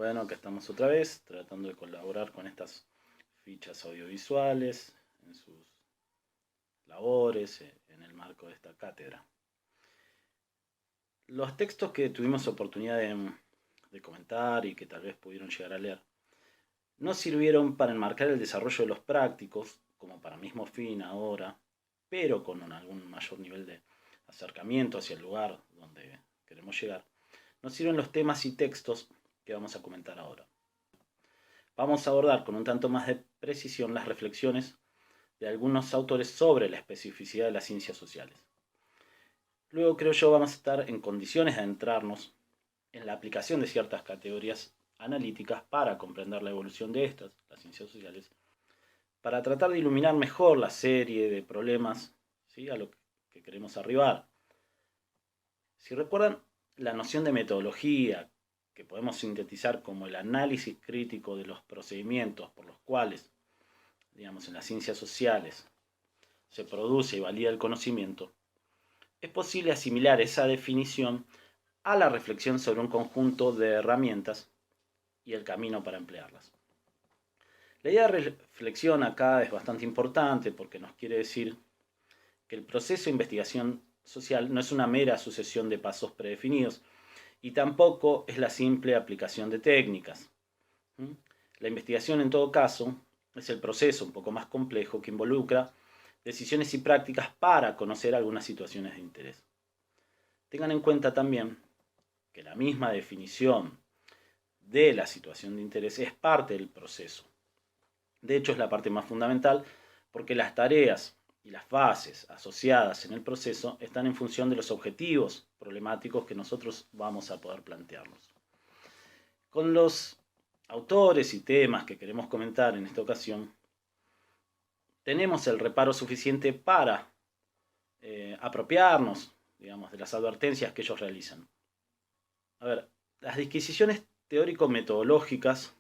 Bueno, acá estamos otra vez tratando de colaborar con estas fichas audiovisuales en sus labores en el marco de esta cátedra. Los textos que tuvimos oportunidad de comentar y que tal vez pudieron llegar a leer nos sirvieron para enmarcar el desarrollo de los prácticos como para mismo fin ahora, pero con algún mayor nivel de acercamiento hacia el lugar donde queremos llegar. Nos sirven los temas y textos que vamos a comentar ahora. Vamos a abordar con un tanto más de precisión las reflexiones de algunos autores sobre la especificidad de las ciencias sociales. Luego, creo yo, vamos a estar en condiciones de adentrarnos en la aplicación de ciertas categorías analíticas para comprender la evolución de estas, las ciencias sociales, para tratar de iluminar mejor la serie de problemas, ¿sí?, a lo que queremos arribar. Si recuerdan, la noción de metodología, que podemos sintetizar como el análisis crítico de los procedimientos por los cuales, digamos, en las ciencias sociales se produce y valida el conocimiento, es posible asimilar esa definición a la reflexión sobre un conjunto de herramientas y el camino para emplearlas. La idea de reflexión acá es bastante importante porque nos quiere decir que el proceso de investigación social no es una mera sucesión de pasos predefinidos y tampoco es la simple aplicación de técnicas. La investigación, en todo caso, es el proceso un poco más complejo que involucra decisiones y prácticas para conocer algunas situaciones de interés. Tengan en cuenta también que la misma definición de la situación de interés es parte del proceso. De hecho, es la parte más fundamental porque las tareas y las fases asociadas en el proceso están en función de los objetivos problemáticos que nosotros vamos a poder plantearnos. Con los autores y temas que queremos comentar en esta ocasión, tenemos el reparo suficiente para apropiarnos, digamos, de las advertencias que ellos realizan. A ver, las disquisiciones teórico-metodológicas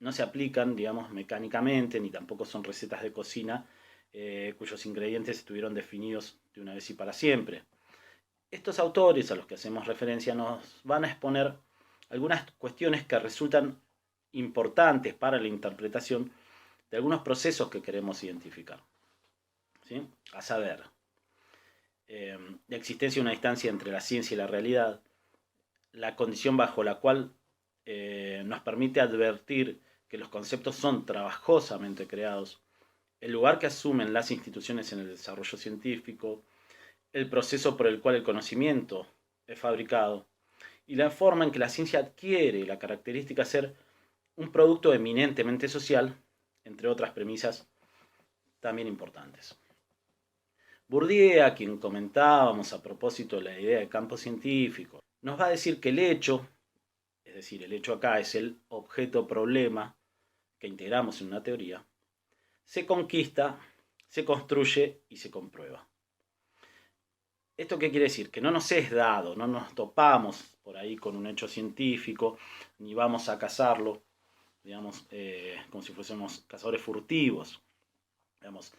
no se aplican, digamos, mecánicamente, ni tampoco son recetas de cocina cuyos ingredientes estuvieron definidos de una vez y para siempre. Estos autores a los que hacemos referencia nos van a exponer algunas cuestiones que resultan importantes para la interpretación de algunos procesos que queremos identificar, ¿sí? A saber, la existencia de una distancia entre la ciencia y la realidad, la condición bajo la cual nos permite advertir que los conceptos son trabajosamente creados, el lugar que asumen las instituciones en el desarrollo científico, el proceso por el cual el conocimiento es fabricado y la forma en que la ciencia adquiere la característica de ser un producto eminentemente social, entre otras premisas también importantes. Bourdieu, a quien comentábamos a propósito de la idea de campo científico, nos va a decir que el hecho, es decir, el hecho acá es el objeto problema que integramos en una teoría, se conquista, se construye y se comprueba. ¿Esto qué quiere decir? Que no nos es dado, no nos topamos por ahí con un hecho científico, ni vamos a cazarlo, digamos, como si fuésemos cazadores furtivos. Digamos,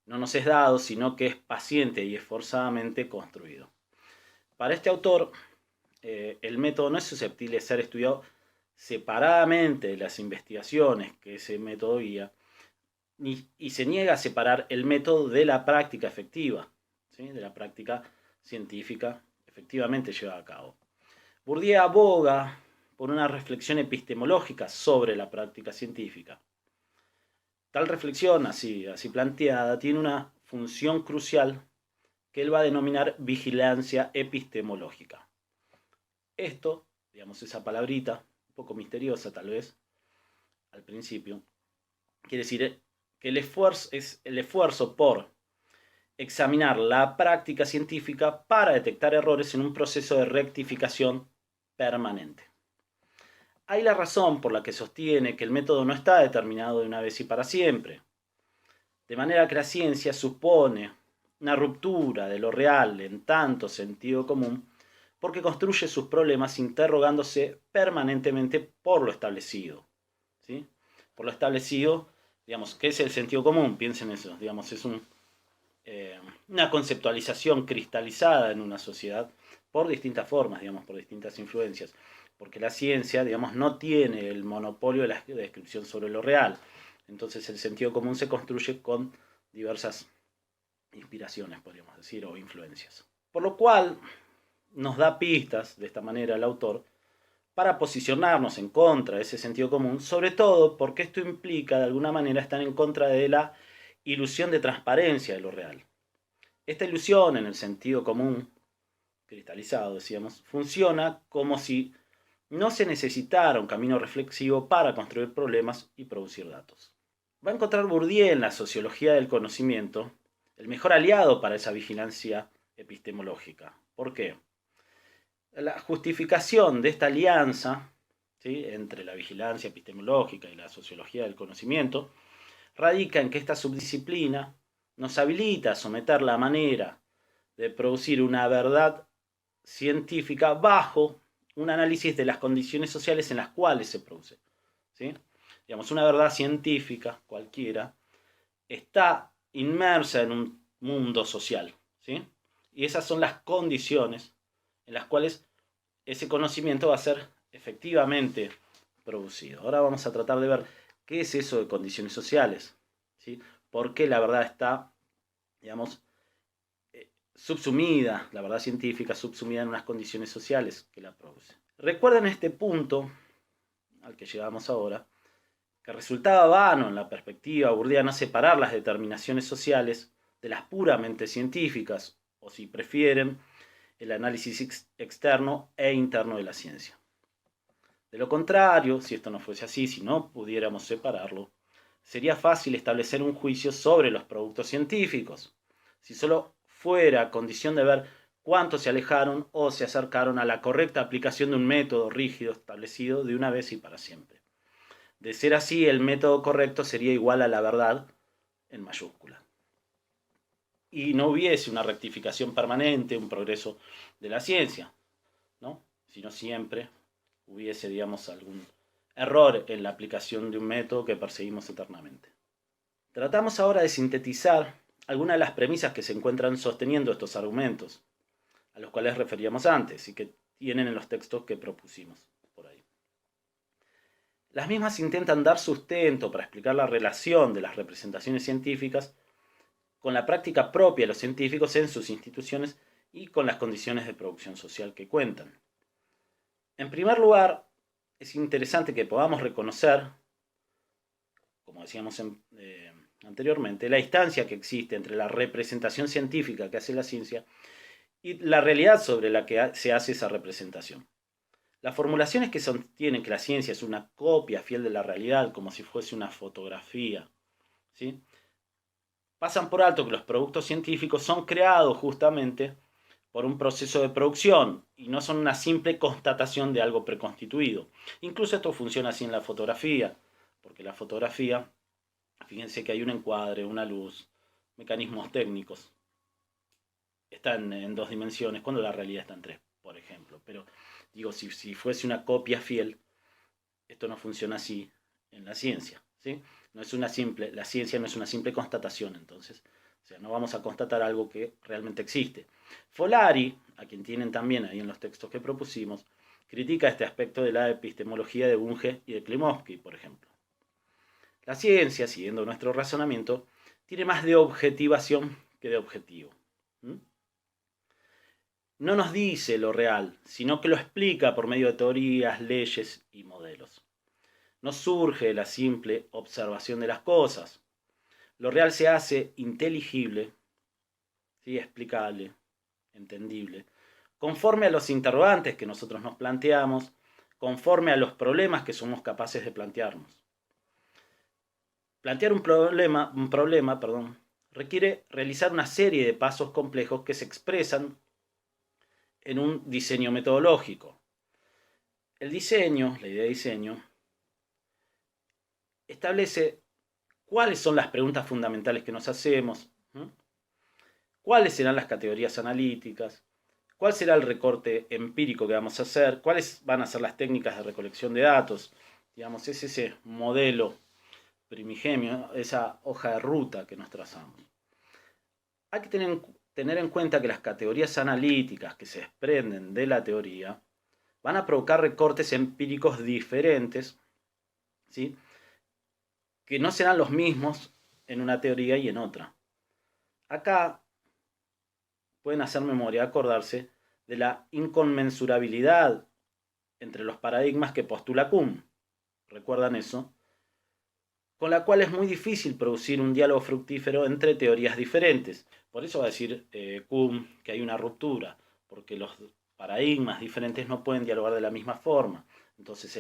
no nos es dado, sino que es paciente y esforzadamente construido. Para este autor, el método no es susceptible de ser estudiado separadamente de las investigaciones que ese método guía, y se niega a separar el método de la práctica efectiva, ¿sí?, de la práctica científica efectivamente llevada a cabo. Bourdieu aboga por una reflexión epistemológica sobre la práctica científica. Tal reflexión, así planteada, tiene una función crucial que él va a denominar vigilancia epistemológica. Esto, digamos, esa palabrita, un poco misteriosa tal vez, al principio, quiere decir que el esfuerzo es el esfuerzo por examinar la práctica científica para detectar errores en un proceso de rectificación permanente. Hay la razón por la que sostiene que el método no está determinado de una vez y para siempre, de manera que la ciencia supone una ruptura de lo real en tanto sentido común, porque construye sus problemas interrogándose permanentemente por lo establecido, ¿sí? Por lo establecido, digamos, ¿qué es el sentido común? Piensen eso, digamos, es una conceptualización cristalizada en una sociedad por distintas formas, digamos, por distintas influencias. porque la ciencia, digamos, no tiene el monopolio de la descripción sobre lo real. Entonces el sentido común se construye con diversas inspiraciones, podríamos decir, o influencias. Por lo cual nos da pistas, de esta manera, el autor, para posicionarnos en contra de ese sentido común, sobre todo porque esto implica, de alguna manera, estar en contra de la ilusión de transparencia de lo real. Esta ilusión, en el sentido común cristalizado, decíamos, funciona como si no se necesitara un camino reflexivo para construir problemas y producir datos. Va a encontrar Bourdieu en la sociología del conocimiento el mejor aliado para esa vigilancia epistemológica. ¿Por qué? La justificación de esta alianza, ¿sí?, entre la vigilancia epistemológica y la sociología del conocimiento radica en que esta subdisciplina nos habilita a someter la manera de producir una verdad científica bajo un análisis de las condiciones sociales en las cuales se produce. ¿Sí? Digamos, una verdad científica cualquiera está inmersa en un mundo social. ¿Sí? Y esas son las condiciones en las cuales ese conocimiento va a ser efectivamente producido. Ahora vamos a tratar de ver qué es eso de condiciones sociales. ¿Sí? ¿Por qué la verdad está, digamos, subsumida, la verdad científica subsumida en unas condiciones sociales que la producen? Recuerden este punto al que llegamos ahora, que resultaba vano en la perspectiva burdiana separar las determinaciones sociales de las puramente científicas, o si prefieren, el análisis externo e interno de la ciencia. De lo contrario, si esto no fuese así, si no pudiéramos separarlo, sería fácil establecer un juicio sobre los productos científicos, si solo fuera condición de ver cuánto se alejaron o se acercaron a la correcta aplicación de un método rígido establecido de una vez y para siempre. De ser así, el método correcto sería igual a la verdad en mayúscula. Y no hubiese una rectificación permanente, un progreso de la ciencia, ¿no? Sino siempre hubiese, digamos, algún error en la aplicación de un método que perseguimos eternamente. Tratamos ahora de sintetizar algunas de las premisas que se encuentran sosteniendo estos argumentos, a los cuales referíamos antes y que tienen en los textos que propusimos por ahí. Las mismas intentan dar sustento para explicar la relación de las representaciones científicas con la práctica propia de los científicos en sus instituciones y con las condiciones de producción social que cuentan. En primer lugar, es interesante que podamos reconocer, como decíamos anteriormente, la distancia que existe entre la representación científica que hace la ciencia y la realidad sobre la que se hace esa representación. Las formulaciones que sostienen que la ciencia es una copia fiel de la realidad, como si fuese una fotografía, ¿sí?, pasan por alto que los productos científicos son creados justamente por un proceso de producción y no son una simple constatación de algo preconstituido. Incluso esto funciona así en la fotografía, porque la fotografía, fíjense que hay un encuadre, una luz, mecanismos técnicos. Están en dos dimensiones, cuando la realidad está en tres, por ejemplo. Pero digo, si fuese una copia fiel, esto no funciona así en la ciencia, ¿sí? No es una simple, la ciencia no es una simple constatación, entonces, o sea, no vamos a constatar algo que realmente existe. Folari, a quien tienen también ahí en los textos que propusimos, critica este aspecto de la epistemología de Bunge y de Klimovsky, por ejemplo. La ciencia, siguiendo nuestro razonamiento, tiene más de objetivación que de objetivo. No nos dice lo real, sino que lo explica por medio de teorías, leyes y modelos. No surge de la simple observación de las cosas. Lo real se hace inteligible, ¿sí?, explicable, entendible, conforme a los interrogantes que nosotros nos planteamos, conforme a los problemas que somos capaces de plantearnos. Plantear un problema, requiere realizar una serie de pasos complejos que se expresan en un diseño metodológico. El diseño, la idea de diseño, establece cuáles son las preguntas fundamentales que nos hacemos, cuáles serán las categorías analíticas, cuál será el recorte empírico que vamos a hacer, cuáles van a ser las técnicas de recolección de datos. Digamos, es ese modelo primigenio, esa hoja de ruta que nos trazamos. Hay que tener en cuenta que las categorías analíticas que se desprenden de la teoría van a provocar recortes empíricos diferentes, ¿sí? Que no serán los mismos en una teoría y en otra. Acá pueden hacer memoria, acordarse de la inconmensurabilidad entre los paradigmas que postula Kuhn. ¿Recuerdan eso? Con la cual es muy difícil producir un diálogo fructífero entre teorías diferentes. Por eso va a decir Kuhn que hay una ruptura, porque los paradigmas diferentes no pueden dialogar de la misma forma. Entonces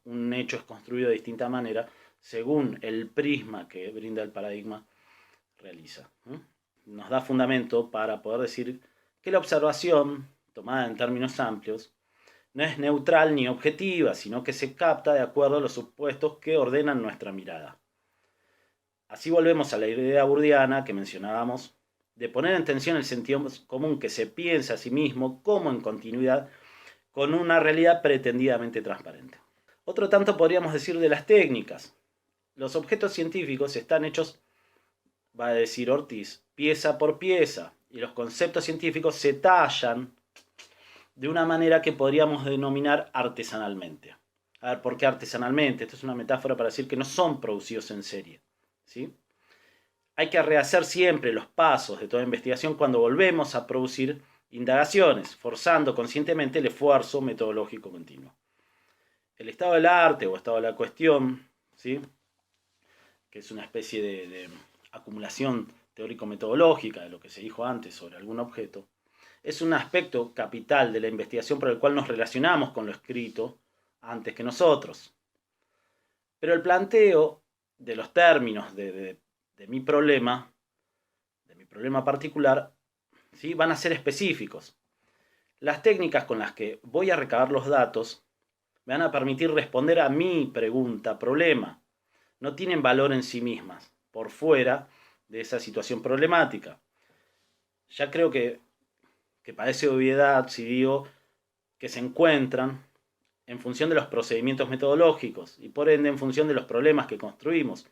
un hecho es construido de distinta manera según el prisma que brinda el paradigma realiza. Nos da fundamento para poder decir que la observación, tomada en términos amplios, no es neutral ni objetiva, sino que se capta de acuerdo a los supuestos que ordenan nuestra mirada. Así volvemos a la idea burdiana que mencionábamos, de poner en tensión el sentido común que se piensa a sí mismo como en continuidad con una realidad pretendidamente transparente. Otro tanto podríamos decir de las técnicas. Los objetos científicos están hechos, va a decir Ortiz, pieza por pieza, y los conceptos científicos se tallan de una manera que podríamos denominar artesanalmente. A ver, ¿por qué artesanalmente? Esto es una metáfora para decir que no son producidos en serie, ¿sí? Hay que rehacer siempre los pasos de toda investigación cuando volvemos a producir indagaciones, forzando conscientemente el esfuerzo metodológico continuo. El estado del arte o estado de la cuestión, ¿sí? Que es una especie de acumulación teórico-metodológica de lo que se dijo antes sobre algún objeto, es un aspecto capital de la investigación por el cual nos relacionamos con lo escrito antes que nosotros. Pero el planteo de los términos de mi problema particular, ¿sí? Van a ser específicos. Las técnicas con las que voy a recabar los datos me van a permitir responder a mi pregunta, problema. No tienen valor en sí mismas, por fuera de esa situación problemática. Ya creo que parece obviedad si digo que se encuentran en función de los procedimientos metodológicos y por ende en función de los problemas que construimos.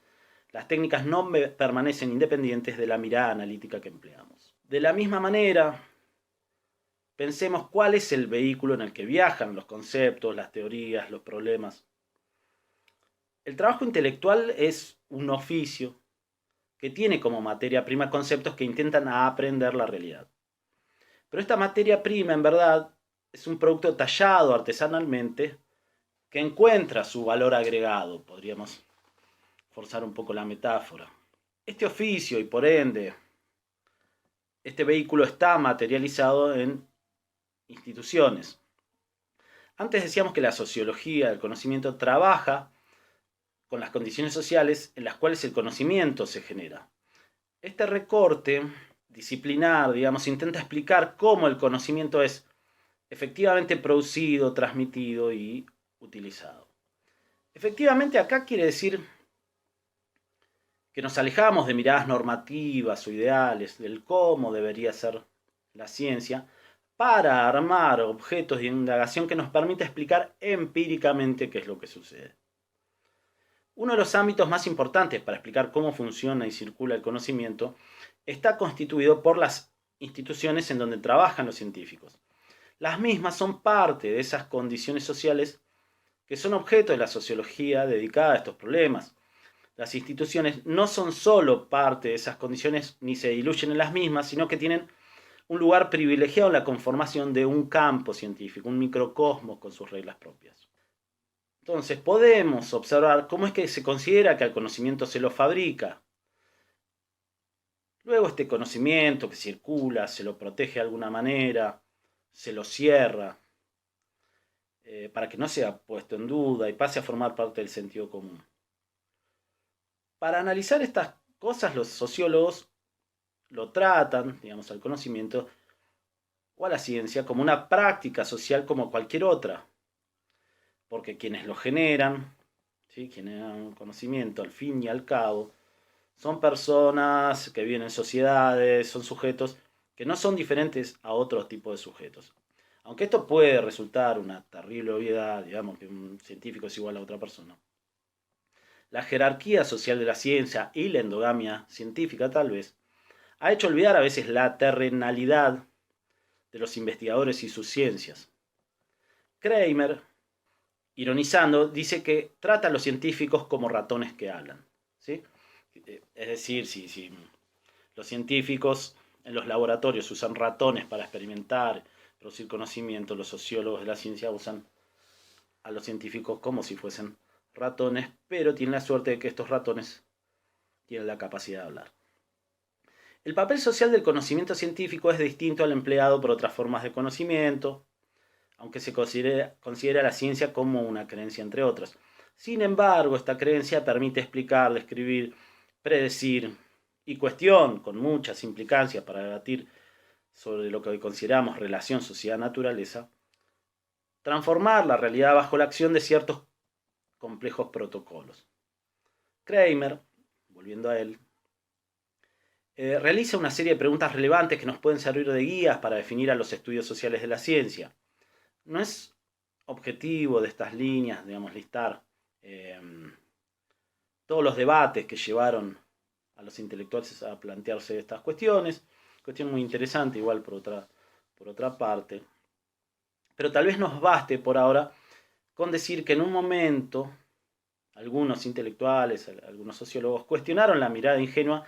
Las técnicas no permanecen independientes de la mirada analítica que empleamos. De la misma manera, pensemos cuál es el vehículo en el que viajan los conceptos, las teorías, los problemas. El trabajo intelectual es un oficio que tiene como materia prima conceptos que intentan aprender la realidad. Pero esta materia prima, en verdad, es un producto tallado artesanalmente que encuentra su valor agregado, podríamos forzar un poco la metáfora. Este oficio y por ende este vehículo está materializado en instituciones. Antes decíamos que la sociología del conocimiento trabaja con las condiciones sociales en las cuales el conocimiento se genera. Este recorte disciplinar, digamos, intenta explicar cómo el conocimiento es efectivamente producido, transmitido y utilizado. Efectivamente, acá quiere decir que nos alejamos de miradas normativas o ideales del cómo debería ser la ciencia para armar objetos de indagación que nos permita explicar empíricamente qué es lo que sucede. Uno de los ámbitos más importantes para explicar cómo funciona y circula el conocimiento está constituido por las instituciones en donde trabajan los científicos. Las mismas son parte de esas condiciones sociales que son objeto de la sociología dedicada a estos problemas. Las instituciones no son solo parte de esas condiciones ni se diluyen en las mismas, sino que tienen un lugar privilegiado en la conformación de un campo científico, un microcosmos con sus reglas propias. Entonces, podemos observar cómo es que se considera que al conocimiento se lo fabrica. Luego este conocimiento que circula, se lo protege de alguna manera, se lo cierra, para que no sea puesto en duda y pase a formar parte del sentido común. Para analizar estas cosas, los sociólogos lo tratan, digamos, al conocimiento o a la ciencia como una práctica social como cualquier otra. Porque quienes lo generan, ¿sí? Quienes generan conocimiento, al fin y al cabo, son personas que viven en sociedades, son sujetos que no son diferentes a otros tipos de sujetos. Aunque esto puede resultar una terrible obviedad, digamos que un científico es igual a otra persona. La jerarquía social de la ciencia y la endogamia científica tal vez ha hecho olvidar a veces la terrenalidad de los investigadores y sus ciencias. Kramer, ironizando, dice que trata a los científicos como ratones que hablan, ¿sí? Es decir, si los científicos en los laboratorios usan ratones para experimentar, producir conocimiento, los sociólogos de la ciencia usan a los científicos como si fuesen ratones, pero tienen la suerte de que estos ratones tienen la capacidad de hablar. El papel social del conocimiento científico es distinto al empleado por otras formas de conocimiento, aunque se considera la ciencia como una creencia entre otras. Sin embargo, esta creencia permite explicar, describir, predecir y cuestión, con muchas implicancias para debatir sobre lo que hoy consideramos relación sociedad-naturaleza, transformar la realidad bajo la acción de ciertos complejos protocolos. Kramer, volviendo a él, realiza una serie de preguntas relevantes que nos pueden servir de guías para definir a los estudios sociales de la ciencia. No es objetivo de estas líneas, digamos, listar todos los debates que llevaron a los intelectuales a plantearse estas cuestiones. Cuestión muy interesante, igual por otra parte. Pero tal vez nos baste por ahora con decir que en un momento algunos intelectuales, algunos sociólogos cuestionaron la mirada ingenua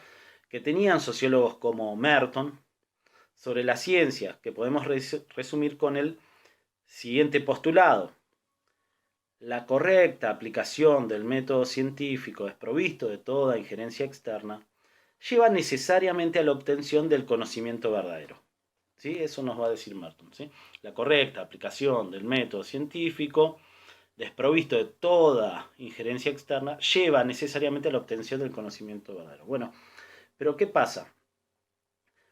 que tenían sociólogos como Merton sobre la ciencia, que podemos resumir con el siguiente postulado: la correcta aplicación del método científico desprovisto de toda injerencia externa lleva necesariamente a la obtención del conocimiento verdadero. ¿Sí? Eso nos va a decir Merton. ¿Sí? La correcta aplicación del método científico desprovisto de toda injerencia externa lleva necesariamente a la obtención del conocimiento verdadero. Bueno, pero ¿qué pasa?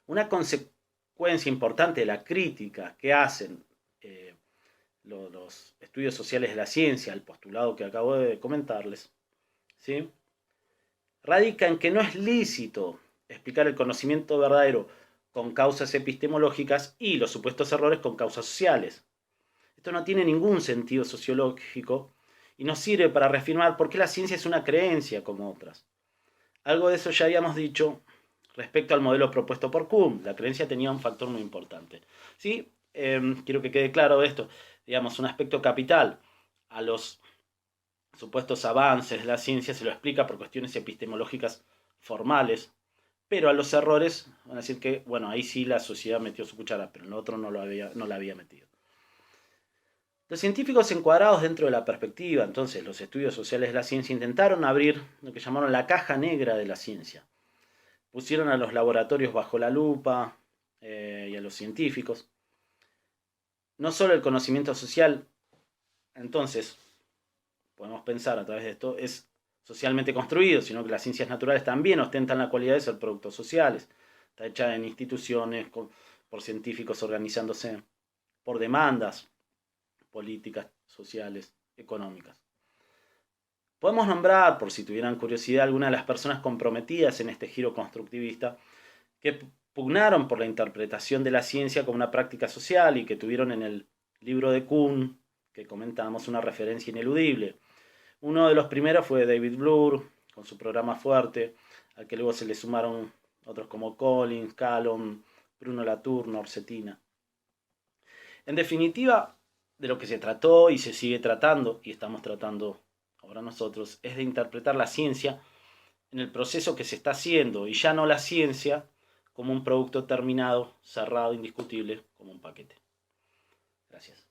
Una consecuencia importante de la crítica que hacen los estudios sociales de la ciencia, el postulado que acabo de comentarles, ¿sí?, radica en que no es lícito explicar el conocimiento verdadero con causas epistemológicas y los supuestos errores con causas sociales. Esto no tiene ningún sentido sociológico y nos sirve para reafirmar por qué la ciencia es una creencia como otras. Algo de eso ya habíamos dicho respecto al modelo propuesto por Kuhn. La creencia tenía un factor muy importante. ¿Sí? Quiero que quede claro esto. Digamos, un aspecto capital a los supuestos avances de la ciencia se lo explica por cuestiones epistemológicas formales, pero a los errores van a decir que, bueno, ahí sí la sociedad metió su cuchara, pero en lo otro no la había metido. Los científicos encuadrados dentro de la perspectiva, entonces, los estudios sociales de la ciencia intentaron abrir lo que llamaron la caja negra de la ciencia. Pusieron a los laboratorios bajo la lupa y a los científicos. No solo el conocimiento social, entonces, podemos pensar a través de esto, es socialmente construido, sino que las ciencias naturales también ostentan la cualidad de ser productos sociales. Está hecha en instituciones, por científicos organizándose por demandas políticas, sociales, económicas. Podemos nombrar, por si tuvieran curiosidad, algunas de las personas comprometidas en este giro constructivista que pugnaron por la interpretación de la ciencia como una práctica social y que tuvieron en el libro de Kuhn, que comentamos, una referencia ineludible. Uno de los primeros fue David Bloor, con su programa Fuerte, al que luego se le sumaron otros como Collins, Callon, Bruno Latour, Norsetina. En definitiva, de lo que se trató y se sigue tratando, y estamos tratando ahora nosotros, es de interpretar la ciencia en el proceso que se está haciendo, y ya no la ciencia como un producto terminado, cerrado, indiscutible, como un paquete. Gracias.